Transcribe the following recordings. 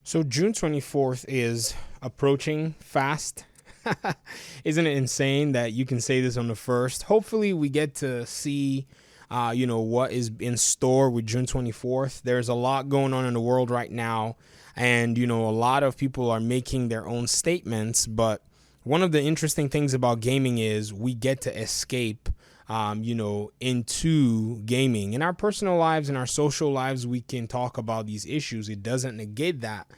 So June 24th is approaching fast. Isn't it insane that you can say this on the first? Hopefully we get to see what is in store with June 24th. There's a lot going on in the world right now, and a lot of people are making their own statements, but one of the interesting things about gaming is we get to escape into gaming. In our personal lives, in our social lives, we can talk about these issues. It doesn't negate that.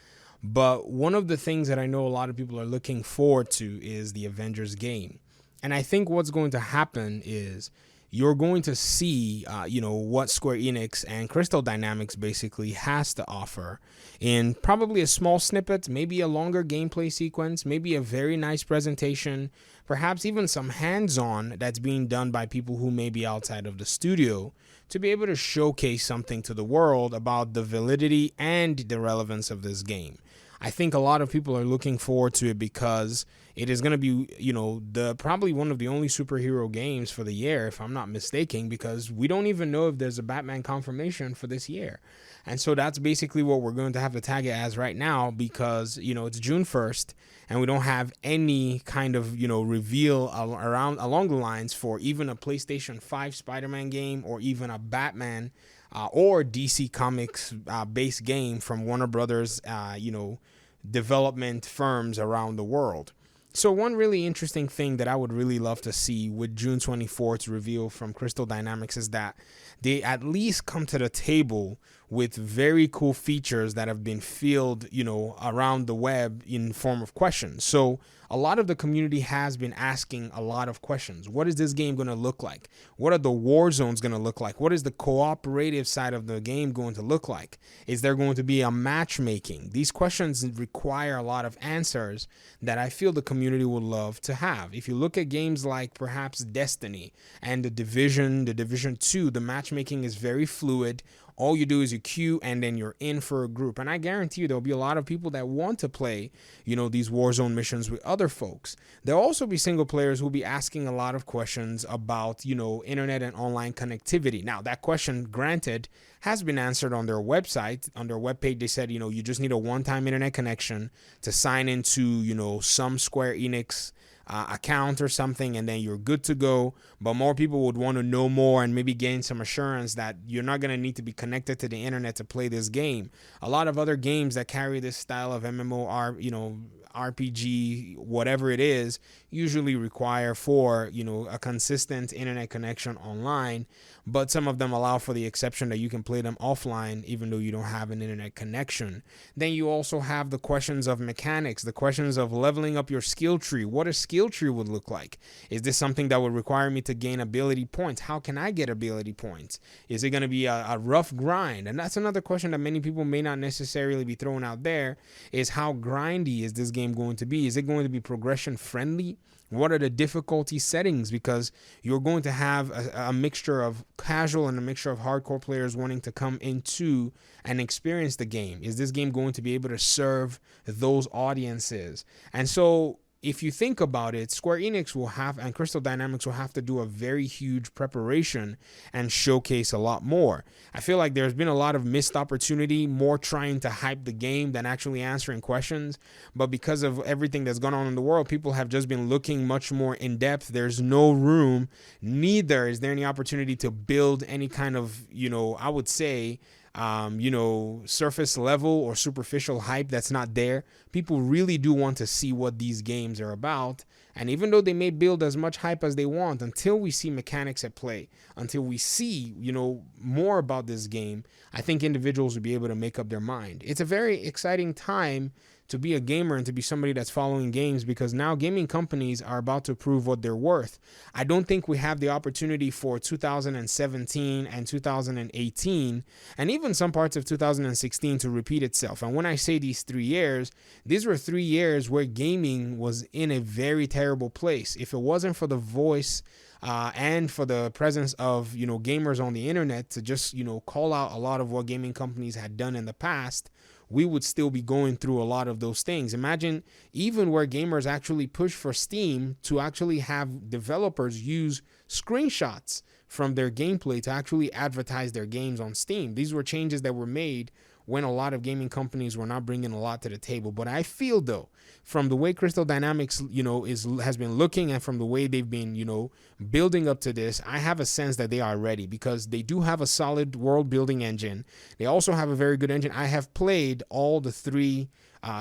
But one of the things that I know a lot of people are looking forward to is the Avengers game. And I think what's going to happen is you're going to see, what Square Enix and Crystal Dynamics basically has to offer in probably a small snippet, maybe a longer gameplay sequence, maybe a very nice presentation, perhaps even some hands-on that's being done by people who may be outside of the studio to be able to showcase something to the world about the validity and the relevance of this game. I think a lot of people are looking forward to it because it is going to be, the probably one of the only superhero games for the year, if I'm not mistaken, because we don't even know if there's a Batman confirmation for this year. And so that's basically what we're going to have to tag it as right now because, it's June 1st and we don't have any kind of, reveal along the lines for even a PlayStation 5 Spider-Man game or even a Batman or DC Comics based game from Warner Brothers, development firms around the world. So one really interesting thing that I would really love to see with June 24th reveal from Crystal Dynamics is that they at least come to the table with very cool features that have been filled, around the web in form of questions. So a lot of the community has been asking a lot of questions. What is this game going to look like? What are the war zones going to look like? What is the cooperative side of the game going to look like? Is there going to be a matchmaking? These questions require a lot of answers that I feel the community would love to have. If you look at games like perhaps Destiny and the Division 2, the matchmaking is very fluid. All you do is you queue and then you're in for a group. And I guarantee you there'll be a lot of people that want to play, these Warzone missions with other folks. There'll also be single players who'll be asking a lot of questions about, internet and online connectivity. Now, that question, granted, has been answered on their website. On their webpage, they said, you just need a one-time internet connection to sign into, some Square Enix account or something, and then you're good to go. But more people would want to know more and maybe gain some assurance that you're not going to need to be connected to the internet to play this game. A lot of other games that carry this style of RPG, whatever it is, usually require for, a consistent internet connection online, but some of them allow for the exception that you can play them offline even though you don't have an internet connection. Then you also have the questions of mechanics, the questions of leveling up your skill tree. What a skill tree would look like. Is this something that would require me to gain ability points? How can I get ability points? Is it going to be a rough grind? And that's another question that many people may not necessarily be throwing out there, is how grindy is this game going to be? Is it going to be progression friendly? What are the difficulty settings? Because you're going to have a mixture of casual and a mixture of hardcore players wanting to come into and experience the game. Is this game going to be able to serve those audiences? And so if you think about it, Square Enix will have and Crystal Dynamics will have to do a very huge preparation and showcase a lot more. I feel like there's been a lot of missed opportunity, more trying to hype the game than actually answering questions. But because of everything that's gone on in the world, people have just been looking much more in depth. There's no room, neither is there any opportunity to build any kind of, I would say, surface level or superficial hype that's not there. People really do want to see what these games are about. And even though they may build as much hype as they want, until we see mechanics at play, until we see, more about this game, I think individuals will be able to make up their mind. It's a very exciting time to be a gamer and to be somebody that's following games, because now gaming companies are about to prove what they're worth. I don't think we have the opportunity for 2017 and 2018 and even some parts of 2016 to repeat itself. And when I say these 3 years, these were 3 years where gaming was in a very terrible place. If it wasn't for the voice and for the presence of, gamers on the internet to just, call out a lot of what gaming companies had done in the past, we would still be going through a lot of those things. Imagine even where gamers actually push for Steam to actually have developers use screenshots from their gameplay to actually advertise their games on Steam. These were changes that were made when a lot of gaming companies were not bringing a lot to the table. But I feel, though, from the way Crystal Dynamics, has been looking, and from the way they've been, building up to this, I have a sense that they are ready, because they do have a solid world building engine. They also have a very good engine. I have played all the 3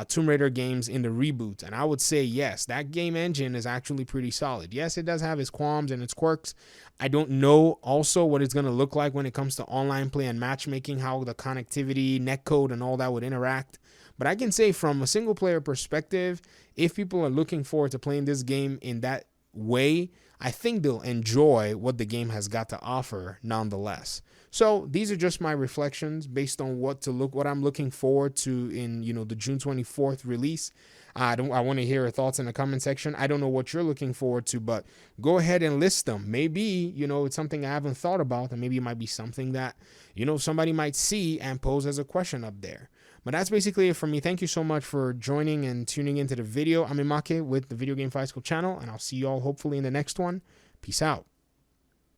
Tomb Raider games in the reboot, and I would say, yes, that game engine is actually pretty solid. Yes, it does have its qualms and its quirks. I don't know also what it's going to look like when it comes to online play and matchmaking, how the connectivity, netcode, and all that would interact. But I can say from a single player perspective, if people are looking forward to playing this game in that way, I think they'll enjoy what the game has got to offer nonetheless. So these are just my reflections based on what I'm looking forward to in, the June 24th release. I want to hear your thoughts in the comment section. I don't know what you're looking forward to, but go ahead and list them. Maybe, it's something I haven't thought about, and maybe it might be something that, somebody might see and pose as a question up there. But that's basically it for me. Thank you so much for joining and tuning into the video. I'm Imake with the Video Game Fight School channel, and I'll see you all hopefully in the next one. Peace out.